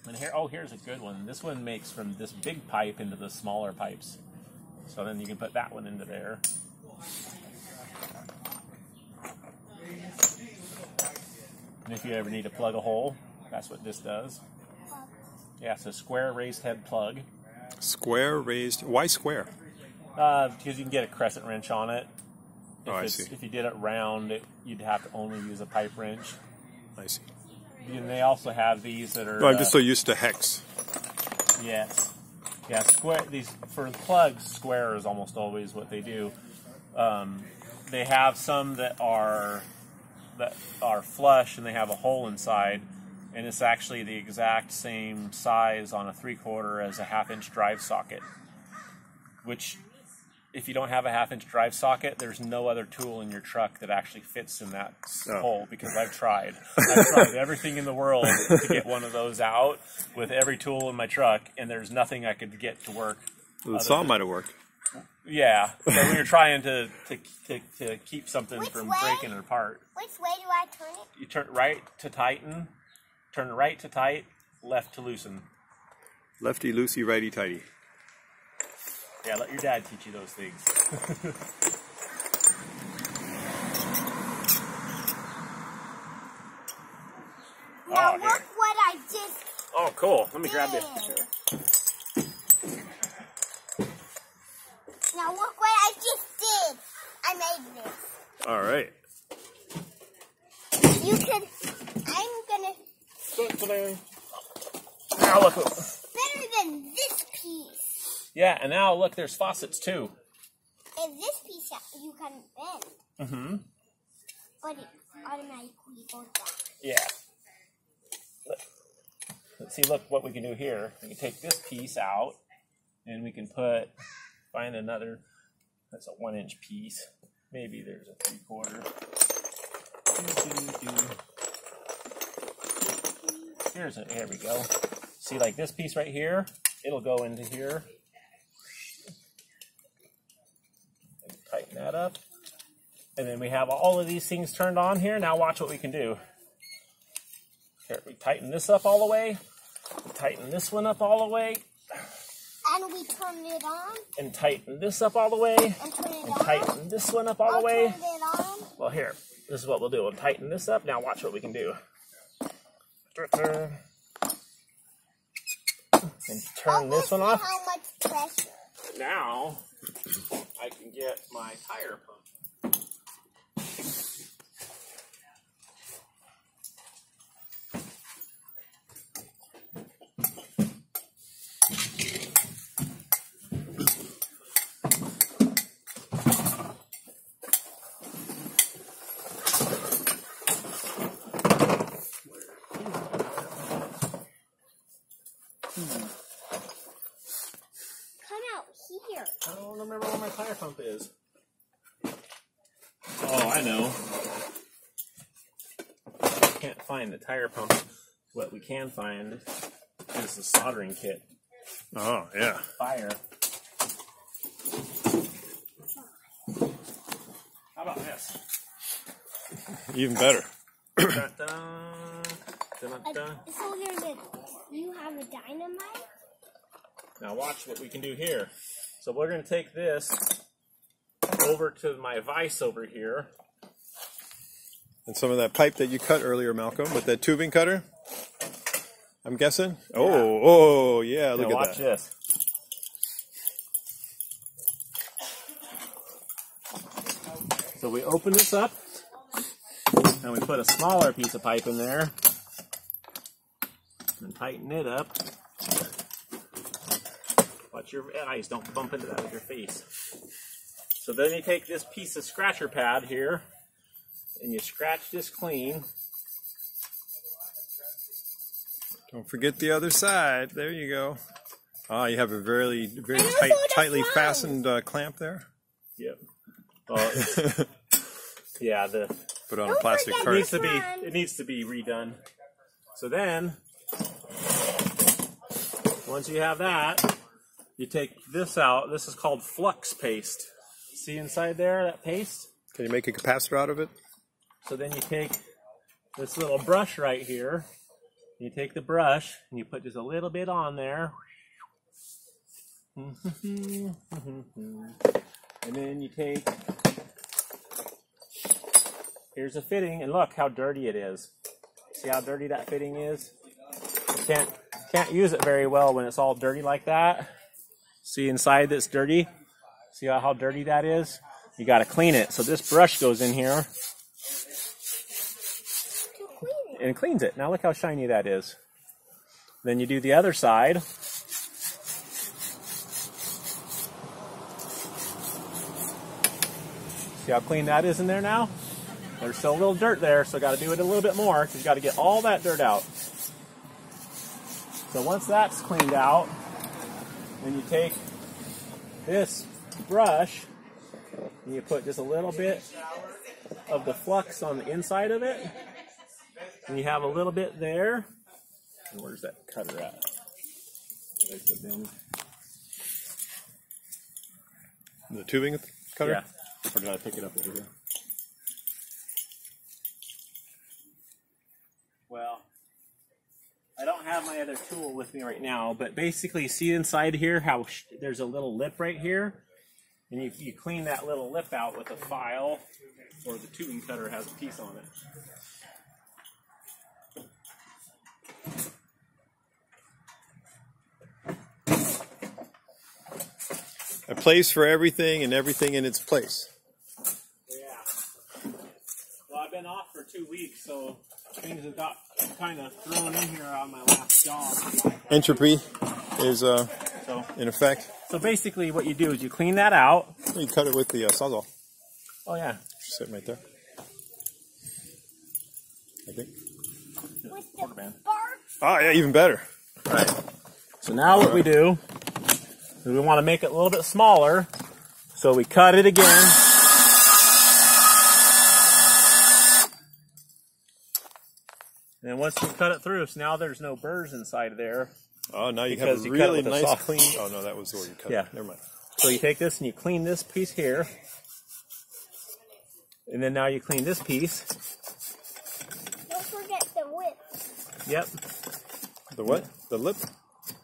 And here, oh, here's a good one. This one makes from this big pipe into the smaller pipes. So then you can put that one into there. And if you ever need to plug a hole, that's what this does. Yeah, it's a square raised head plug. Square raised, why square? Because you can get a crescent wrench on it. Oh, I see. If you did it round, you'd have to only use a pipe wrench. I see. And they also have these that are... No, I'm just so used to hex. Yes. Yeah, square. These for plugs, square is almost always what they do. They have some that are flush and they have a hole inside, and it's actually the exact same size on a 3/4 as a 1/2-inch drive socket. Which, if you don't have a 1/2-inch drive socket, there's no other tool in your truck that actually fits in that hole, because I've tried. I've tried everything in the world to get one of those out with every tool in my truck, and there's nothing I could get to work. Well, the saw might have worked. Yeah, but when you're trying to keep something from breaking it apart. Which way do I turn it? You turn right to tighten, turn right to tight, left to loosen. Lefty loosey, righty tighty. Yeah, let your dad teach you those things. Now look what I just Oh, cool. Let me grab this. Now look what I just did. I made this. All right. You could... I'm gonna... Now look. Better than this piece. Yeah, and now look, there's faucets too. And this piece you can bend. Mm-hmm. But it automatically goes back. Yeah. Let's see, look what we can do here. We can take this piece out, and we can find another, that's a 1-inch piece. Maybe there's a 3/4. Here we go. See, like this piece right here, it'll go into here. Tighten that up. And then we have all of these things turned on here. Now watch what we can do. Here, we tighten this up all the way. We tighten this one up all the way. And we turn it on. And tighten this up all the way. And turn it and on. tighten this one up all the way. Turn it on. Well, here, this is what we'll do. We'll tighten this up. Now watch what we can do. And turn this one off. How much pressure? Now, I can get my tire pump. Come out here. I don't remember where my tire pump is. Oh, I know. I can't find the tire pump. What we can find is the soldering kit. Oh, yeah. Fire. How about this? Even better. So you have a dynamite? Now watch what we can do here. So we're going to take this over to my vise over here. And some of that pipe that you cut earlier, Malcolm, with that tubing cutter, I'm guessing? Yeah. Oh, yeah, look now at watch that. this. So we open this up, and we put a smaller piece of pipe in there, and tighten it up. Watch your eyes, don't bump into that with your face. So then you take this piece of scratcher pad here, and you scratch this clean. Don't forget the other side. There you go. Ah, you have a very tightly fastened clamp there. Yep. Well, yeah, put on a plastic cart. It needs to be redone. So then, once you have that, you take this out. This is called flux paste. See inside there, that paste? Can you make a capacitor out of it? So then you take this little brush right here, You take the brush and you put just a little bit on there. And then you take, here's a fitting, and look how dirty it is. See how dirty that fitting is? Can't use it very well when it's all dirty like that. See inside that's dirty? See how dirty that is? You got to clean it. So this brush goes in here and cleans it. Now look how shiny that is. Then you do the other side. See how clean that is in there now? There's still a little dirt there, so got to do it a little bit more because you got to get all that dirt out. So once that's cleaned out, then you take this brush and you put just a little bit of the flux on the inside of it. And you have a little bit there. And where's that cutter at? The tubing cutter? Yeah. Or did I pick it up over here? Well, I don't have my other tool with me right now, but basically see inside here how there's a little lip right here? And you clean that little lip out with a file, or the tubing cutter has a piece on it. A place for everything and everything in its place. Yeah. Well, I've been off for 2 weeks, so things have got kind of thrown in here on my last job. Entropy is in effect. So basically what you do is you clean that out. You cut it with the Sawzall. Oh yeah. Just sitting right there. I think. With the bark. Oh yeah, even better. Right. So now what we do is we want to make it a little bit smaller. So we cut it again. And once we cut it through, so now there's no burrs inside of there. Oh, now you have a really nice clean. Oh no, that was where you cut it. Never mind. So you take this and you clean this piece here. And then now you clean this piece. Don't forget the whip. Yep. The what? The lip?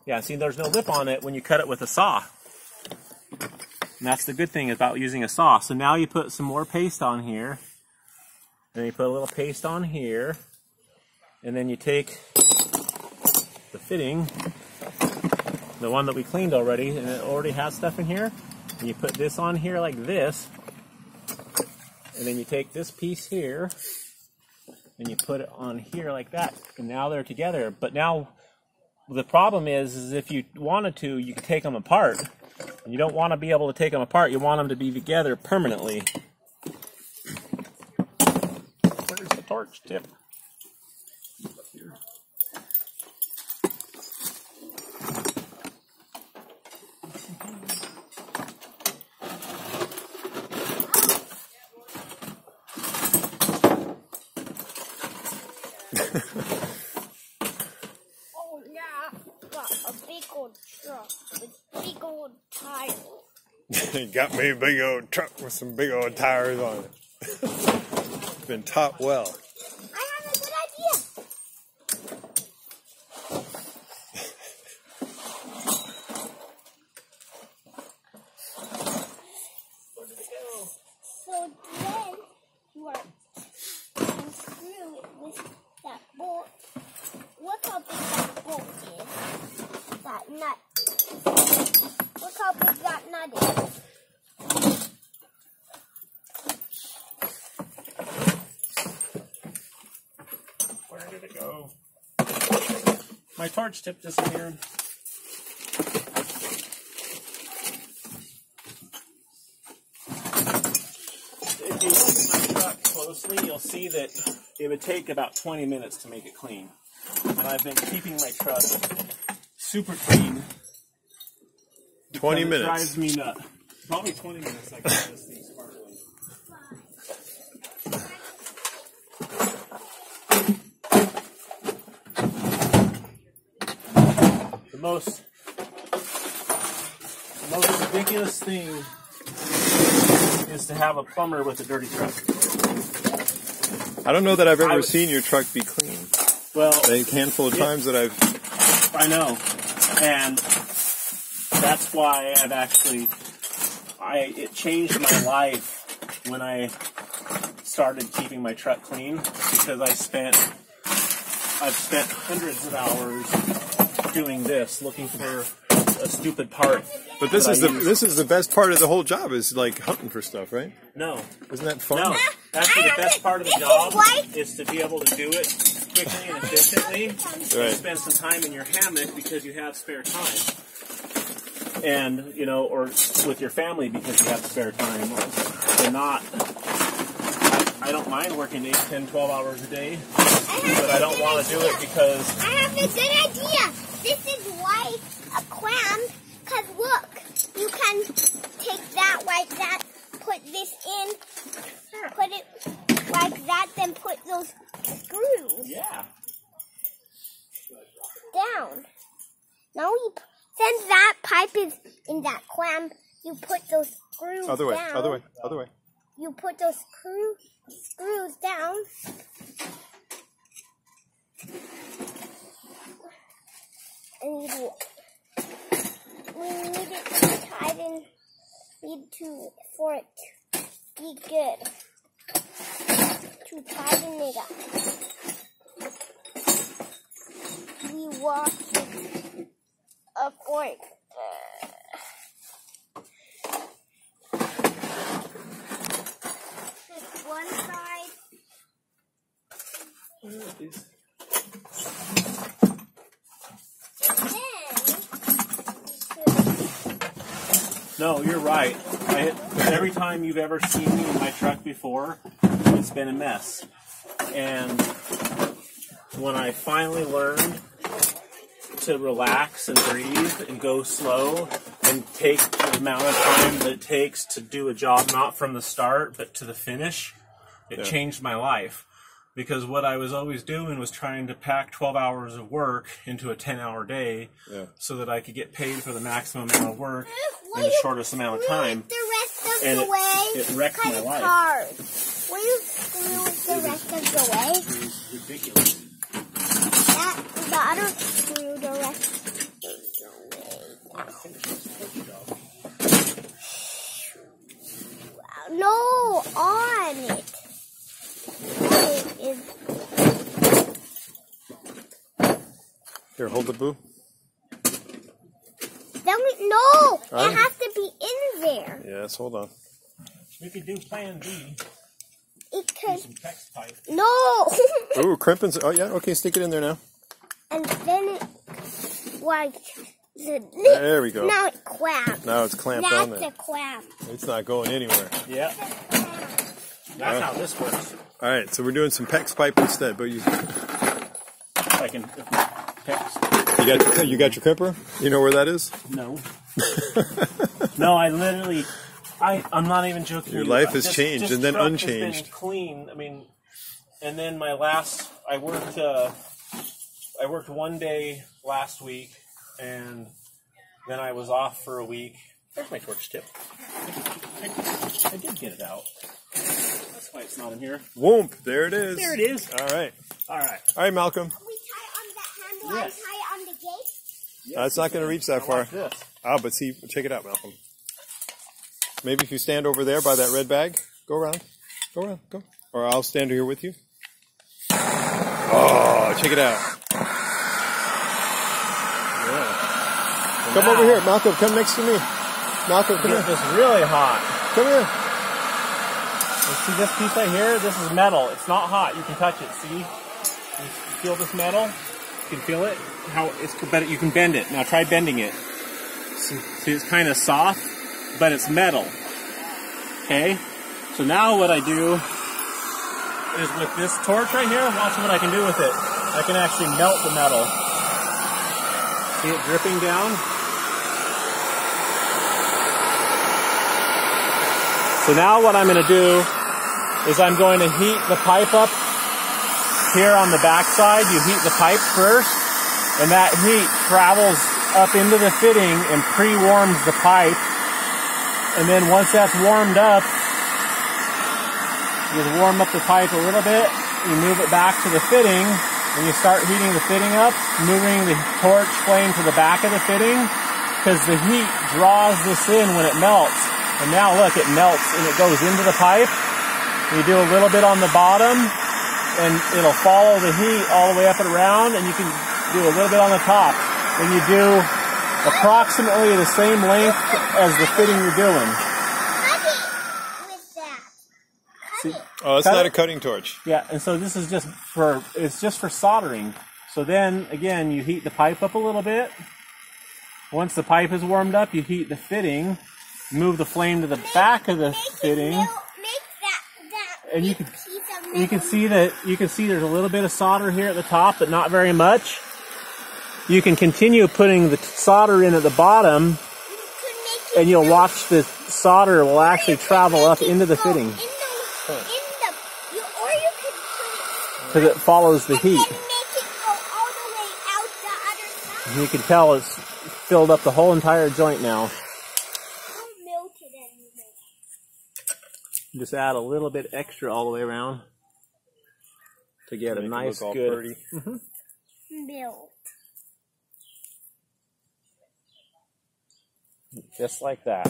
Yeah, see there's no lip on it when you cut it with a saw. And that's the good thing about using a saw. So now you put some more paste on here. Then you put a little paste on here. And then you take the fitting, the one that we cleaned already, and it already has stuff in here. And you put this on here like this. And then you take this piece here, and you put it on here like that. And now they're together. But now the problem is if you wanted to, you could take them apart. And you don't want to be able to take them apart. You want them to be together permanently. Where's the torch tip? Oh yeah, got a big old truck with big old tires. You got me a big old truck with some big old tires on it. It's been topped well. I have a good idea. Where did it go? So then you are unscrew it with that bolt. Look how big that bolt is. That nut. Look how big that nut is. Where did it go? My torch tip disappeared. If you look at my truck closely, you'll see that it would take about 20 minutes to make it clean. And I've been keeping my truck super clean. 20 minutes. It drives me nuts. Probably 20 minutes I can get this thing sparkling. The most ridiculous thing is to have a plumber with a dirty truck. I don't know that I've ever seen your truck be clean. Well, a handful of times that I know, and that's why it changed my life when I started keeping my truck clean, because I've spent hundreds of hours doing this, looking for a stupid part. But this is the best part of the whole job, is like hunting for stuff, right? No. Isn't that fun? No. Actually, the best part of the job is to be able to do it quickly and efficiently, and spend some time in your hammock because you have spare time. And, or with your family because you have spare time. I don't mind working 8, 10, 12 hours a day, but I don't want to do it because... I have a good idea. This is why a clam, because look, you can take that like that, put this in, put it like that, then put those screws down. Now since that pipe is in that clam, you put those screws down. Other way. You put those screws down. And we need it to tighten, for it to be good. To tighten it up. We wash it for it. One side. No, you're right. Every time you've ever seen me in my truck before, it's been a mess. And when I finally learned to relax and breathe and go slow and take the amount of time that it takes to do a job, not from the start, but to the finish, it changed my life. Because what I was always doing was trying to pack 12 hours of work into a 10-hour day so that I could get paid for the maximum amount of work in the shortest amount of time. And it wrecked my life. Hard. Will you screw the rest of the way? It was ridiculous. The other screw the rest of the way. No, on it. Here, hold the boo. No, it has to be in there. Yes, hold on. We could do plan B. It could. Some text pipe. No. Ooh, crimping. Oh, yeah, okay, stick it in there now. And then it, like, there we go. Now it's clamped. Now it's clamped on there. That's a clamp. It's not going anywhere. Yeah. That's how this works. All right, so we're doing some PEX pipe instead, but you... I can... PEX. You got your crimper? You know where that is? No. No, I literally... I'm not even joking. Your life has changed and then unchanged. Been clean. I mean, and then my last... I worked one day last week, and then I was off for a week. There's my torch tip. I did get it out. That's why it's not in here. Whoomp, there it is. There it is. All right. All right. All right, Malcolm. We tie it on that handle and tie it on the gate? Yes, it's not going to reach that far. Like this. Ah, but see, check it out, Malcolm. Maybe if you stand over there by that red bag, go around. Go around, go. Or I'll stand here with you. Oh, check it out. Yeah. Come over here, Malcolm. Come next to me. Malcolm, come here. It's really hot. Come here. See this piece right here? This is metal. It's not hot. You can touch it. See? You feel this metal? You can feel it? But you can bend it. Now try bending it. See, it's kind of soft, but it's metal. Okay? So now what I do is with this torch right here, watch what I can do with it. I can actually melt the metal. See it dripping down? So now what I'm going to do is I'm going to heat the pipe up here on the back side. You heat the pipe first, and that heat travels up into the fitting and pre-warms the pipe. And then once that's warmed up, you warm up the pipe a little bit, you move it back to the fitting, when you start heating the fitting up, moving the torch flame to the back of the fitting, because the heat draws this in when it melts. And now look, it melts and it goes into the pipe. You do a little bit on the bottom, and it'll follow the heat all the way up and around, and you can do a little bit on the top. And you do approximately the same length as the fitting you're doing. See, oh, it's not a cutting torch. Yeah, and so this is just for, it's just for soldering. So then, again, you heat the pipe up a little bit. Once the pipe is warmed up, you heat the fitting, move the flame to the back of the fitting, and you can see there's a little bit of solder here at the top, but not very much. You can continue putting the solder in at the bottom, and you'll watch the solder will actually travel up into the fitting. Because it follows the heat. And you can tell it's filled up the whole entire joint now. Just add a little bit extra all the way around to get a nice, good Milk. Just like that.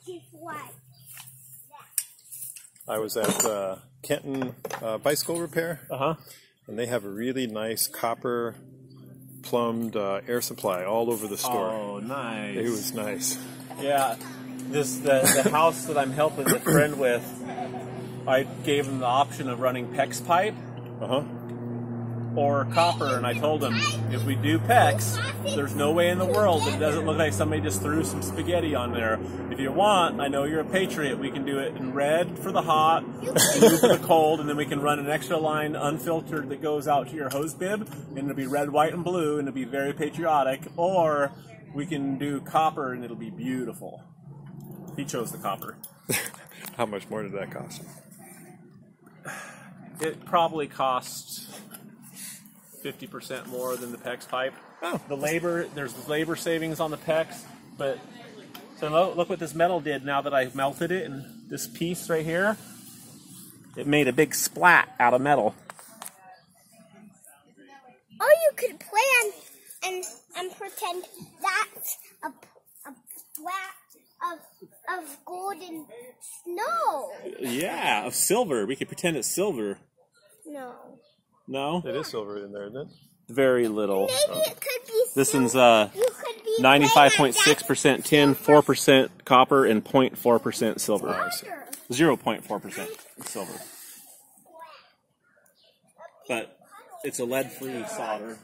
Just like that. I was at Kenton Bicycle Repair, and they have a really nice copper plumbed air supply all over the store. Oh, nice. It was nice. Yeah, the house that I'm helping a friend with, I gave them the option of running PEX pipe or copper, and I told them if we do PEX, there's no way in the world that it doesn't look like somebody just threw some spaghetti on there. If you want, I know you're a patriot, we can do it in red for the hot, and blue for the cold, and then we can run an extra line unfiltered that goes out to your hose bib, and it'll be red, white, and blue, and it'll be very patriotic, or we can do copper, and it'll be beautiful. He chose the copper. How much more did that cost? It probably cost 50% more than the PEX pipe. Oh. The labor, there's labor savings on the PEX, but so look what this metal did now that I've melted it, and this piece right here, it made a big splat out of metal. Or you could plan and pretend that's a splat of golden snow. Yeah, of silver. We could pretend it's silver. No. No? It is silver in there, isn't it? Very little. Maybe it could be This silver. one's You could be 95.6% tin, 4% copper, and 0.4% silver. 0.4% silver. But it's a lead-free solder.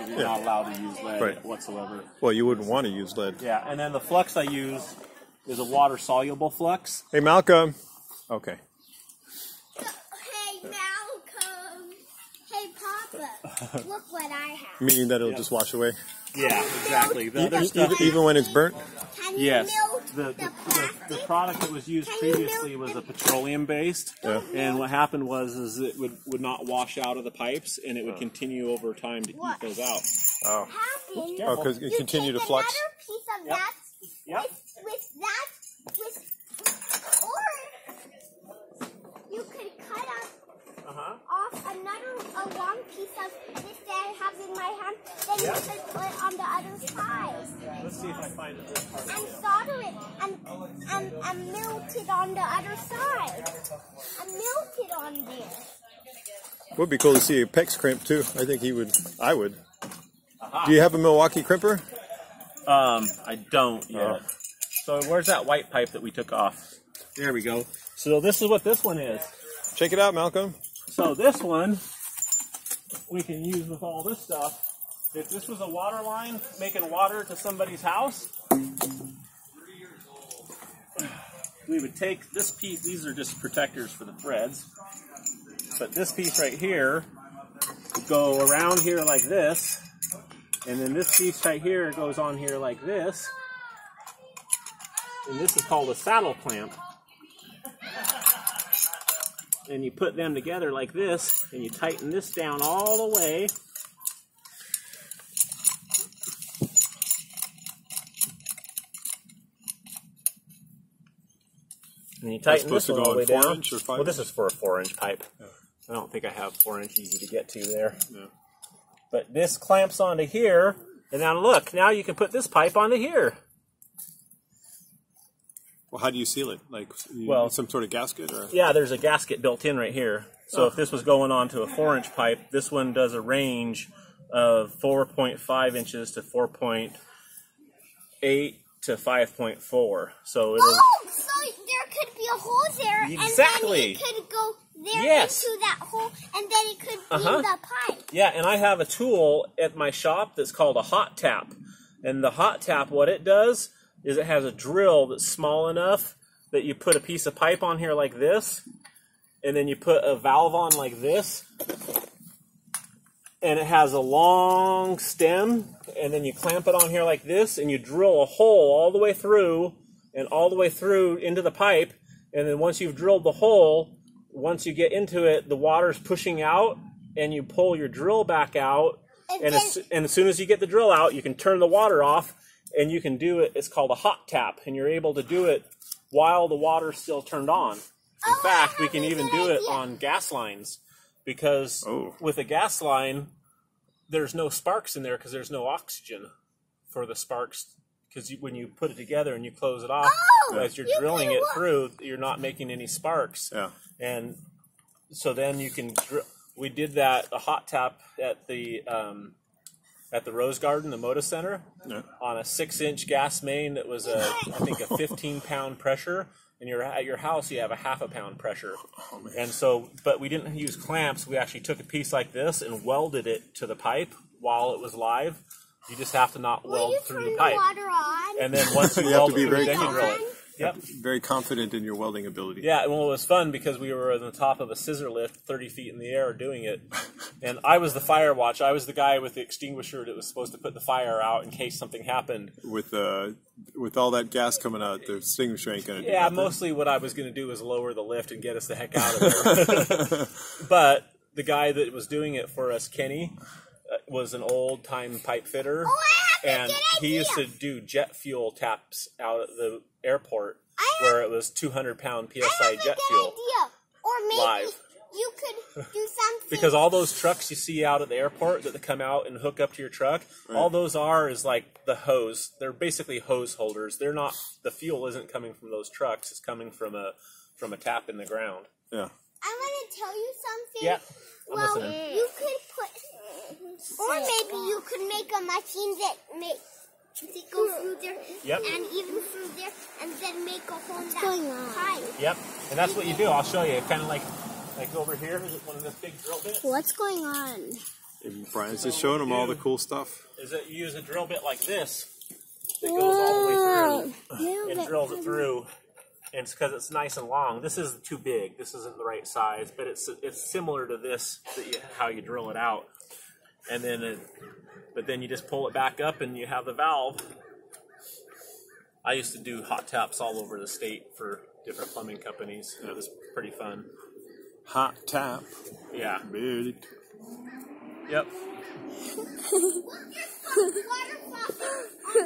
You're not allowed to use lead whatsoever. Well, you wouldn't want to use lead. Yeah, and then the flux I use is a water-soluble flux. Hey, Malcolm. Okay. Hey, Malcolm. Hey, Papa. Look what I have. Meaning that it'll just wash away? Yeah, exactly. The other stuff, Even when it's burnt? Can you yes. melt The plastic? product that was used previously was a petroleum-based, and what happened was it would not wash out of the pipes, and it would continue over time to heat those out. Oh. Happened. Oh, because it continued to flux? Another piece of that with that, or you could cut off a long piece of this that I have in my hand, then you could put it on the other side. Let's see if I find it. And solder it and melt it on the other side. And melt it on there. Would be cool to see a PEX crimp too. I think I would. Do you have a Milwaukee crimper? I don't yet. So where's that white pipe that we took off? There we go. So this is what this one is. Check it out, Malcolm. So this one we can use with all this stuff. If this was a water line making water to somebody's house, we would take this piece. These are just protectors for the threads. But this piece right here would go around here like this. And then this piece right here goes on here like this. And this is called a saddle clamp. And you put them together like this, and you tighten this down all the way. And you tighten this one all the way down. Or 5 well, this is for a 4-inch pipe. I don't think I have 4 inch easy to get to there. No. But this clamps onto here, and now look, now you can put this pipe onto here. Well, how do you seal it? Like, some sort of gasket? Or? Yeah, there's a gasket built in right here. So if this was going onto a 4-inch pipe, this one does a range of 4.5 inches to 4.8 to 5.4. So it'll... Oh, so there could be a hole there, exactly. And then it could go there yes. into that hole, and then it could be the pipe. Yeah, and I have a tool at my shop that's called a hot tap. And the hot tap, what it does is it has a drill that's small enough that you put a piece of pipe on here like this, and then you put a valve on like this, and it has a long stem, and then you clamp it on here like this, and you drill a hole all the way through, and all the way through into the pipe, and then once you've drilled the hole, once you get into it, the water's pushing out, and you pull your drill back out, and as soon as you get the drill out, you can turn the water off, and you can do it. It's called a hot tap, and you're able to do it while the water's still turned on. In fact, we can even do it on gas lines, because with a gas line, there's no sparks in there because there's no oxygen for the sparks. Because when you put it together and you close it off, as you're drilling it through, you're not making any sparks. Yeah. And so then you can. We did that a hot tap at the Rose Garden, the Moda Center, on a 6-inch gas main that was I think a 15-pound pressure. And at your house, you have a half a pound pressure. And so, but we didn't use clamps. We actually took a piece like this and welded it to the pipe while it was live. You just have to not weld through the pipe. Water on? And then once you weld through it, then you drill it. Yep. Very confident in your welding ability. Yeah, well, it was fun because we were on the top of a scissor lift 30 feet in the air doing it. And I was the fire watch. I was the guy with the extinguisher that was supposed to put the fire out in case something happened. With all that gas coming out, the extinguisher ain't going to do nothing. Mostly what I was going to do was lower the lift and get us the heck out of there. But the guy that was doing it for us, Kenny, was an old-time pipe fitter. And he used to do jet fuel taps out at the airport where it was 200-pound PSI jet fuel. Idea. Or maybe live. You could do something. Because all those trucks you see out at the airport that come out and hook up to your truck, all those is like the hose. They're basically hose holders. They're not. The fuel isn't coming from those trucks. It's coming from a tap in the ground. Yeah. I want to tell you something. Yeah. I'm listening. You could put, or maybe you could make a machine that go through there and even through there, and then make a hole in that pipe. Yep. And that's what you do. I'll show you. Kind of like over here, is one of the big drill bits. What's going on? And Brian's just showing them all the cool stuff. Is that you use a drill bit like this that goes all the way through and drills it through. And it's because it's nice and long. This is too big. This isn't the right size, but it's similar to this, how you drill it out. And then, but then you just pull it back up and you have the valve. I used to do hot taps all over the state for different plumbing companies. It was pretty fun. Hot tap. Yeah. Big. Yep.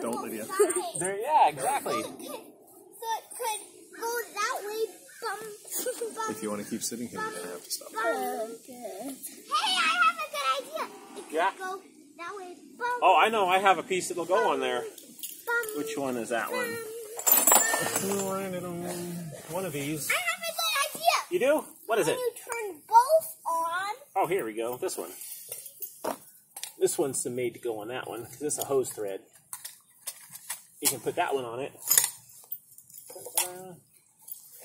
Don't, Lydia. There, yeah, exactly. So it could go that way. If you want to keep sitting here, you're going to have to stop. Hey, I have a good idea. It could go that way. Oh, I know. I have a piece that'll go on there. Which one is that one? One of these. I have a good idea. You do? What is it? You turn both on. Oh, here we go. This one. This one's made to go on that one because it's a hose thread. You can put that one on it.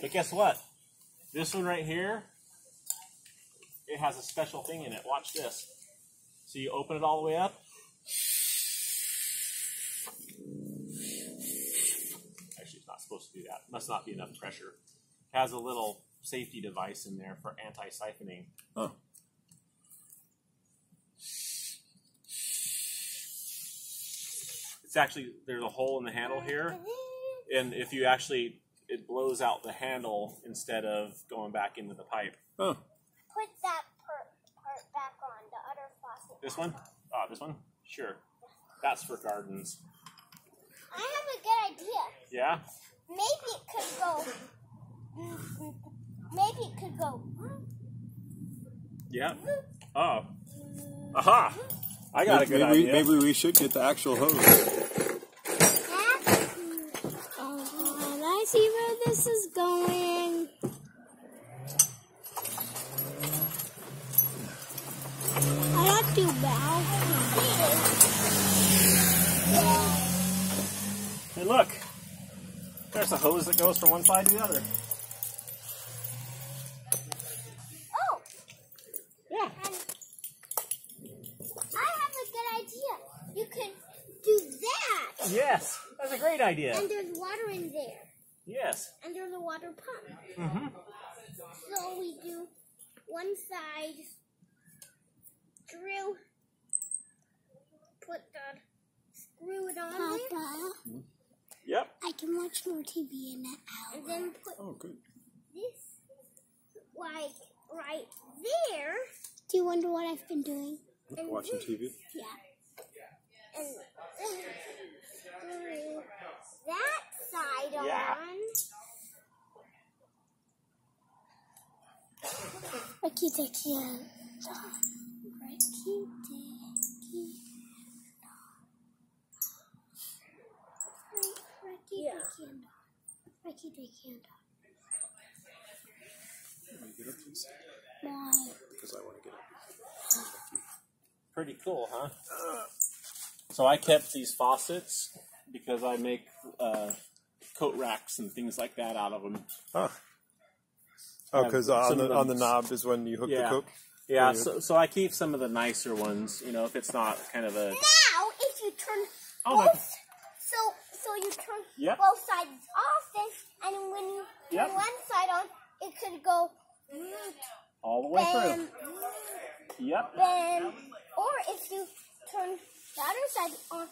But guess what? This one right here, it has a special thing in it. Watch this. So you open it all the way up. Actually, it's not supposed to do that. Must not be enough pressure. It has a little safety device in there for anti-siphoning. Oh. It's actually, there's a hole in the handle here. And if you actually, it blows out the handle instead of going back into the pipe. Oh. Put that part back on, the other faucet. This one? Oh, this one? Sure. That's for gardens. I have a good idea. Yeah? Maybe it could go. Maybe it could go. Yeah. Oh. Aha! I got a good idea. Maybe we should get the actual hose. I see where this is going. I have to bow. Hey, look. There's a hose that goes from one side to the other. Oh! Yeah. And I have a good idea. You can do that. Yes. That's a great idea. And there's water in there. Yes. And there's a water pump. Mm-hmm. So we do one side, drill, put the screw it on there. Yep. I can watch more TV in that hour. And then put this, like, right there. Do you wonder what I've been doing? Watching TV? Yeah. And screw that side on. Ricky Dicky and Ricky Dicky. Ricky Dicky and Can we get up to this? Why? Because I want to get up. Pretty cool, huh? So I kept these faucets because I make coat racks and things like that out of them. Oh, because on the knob is when you hook the Coke? Yeah, so I keep some of the nicer ones, you know, if it's not kind of a... Now, if you turn both, so you turn both sides off, and when you turn one side on, it could go... all the way bam, through. Yep. Bam. Or if you turn the other side on,